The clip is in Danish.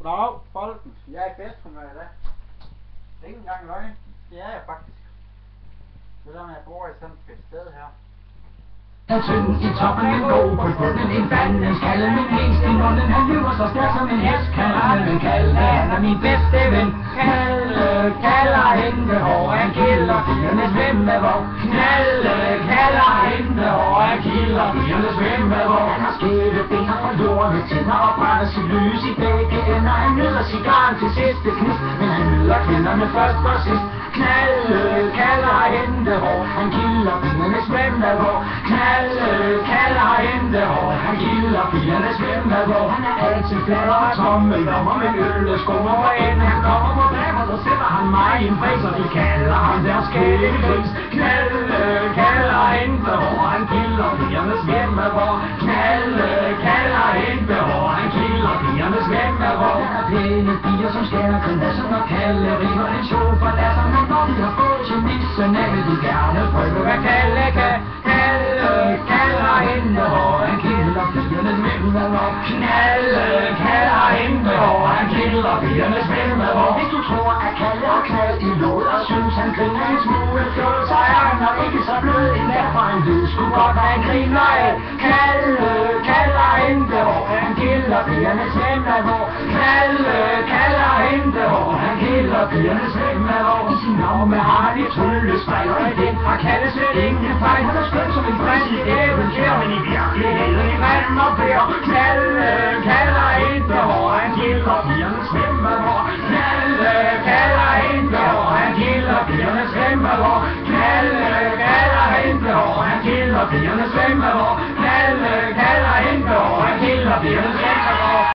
Goddag, folkens. Jeg er i festhumør i dag. Det er ikke engang løgn. Det er jeg faktisk. Det er der, jeg bor i sådan et fedt sted her. Tynden i toppen, en god på bunden, en fandens kalde, min mest i munden. Han lyver så stærkt som en hest, kan rende, men Kalle, han er min bedste ven. Kalle kalder hente hår, han kilder pigernes svømmevogn. Kalle kalder hente hår, han kilder pigernes svømmevogn. Han har skæve ben og forlorene tænder og brænder sit lys i begge ender. Han nyder cigaren til sidste knist, men han nyder kvinderne først og sidst. Kalle kalder hente hår, han kilder pigernes svømmevogn. Kalle kalder hente hår, han kilder pigernes svømmevogn. Han er altid flad og tommeldommer med ølleskummer for enden. Han kommer på damer, så sætter han mig i en fris, og de kalder ham deres kælegris. Kalle kalder hente hår, han kilder pigernes svømmevogn. Kalle kalder hente hår, han kilder pigernes svømmevogn. Der er pæne piger, som skærer til næsen, og Kalle river en sofa lasser. Men når de har fået til nissen, vil de gerne prøve, hvad Kalle kan. Kalle kalder hente hår, han kilder pigernes svømmevogn. Kalle kalder hente hår, han kilder pigernes svømmevogn. Hvis du tror, at Kalle har knald i låd, og synes han griner en smule flot, så er han nok ikke så blød en nær, for han ved sgu godt, hvad han griner af. Kalle kalder hente hår, han kilder pigernes svømmevogn. Kalle kalder hente hår, han kilder pigernes svømmevogn. I sin arme har de tryllespejl, og i den fra Kalle slet ingen fejl. Han er skøn som en prins i eventyr, men i virkeligheden i vand og bær. Kalle kalder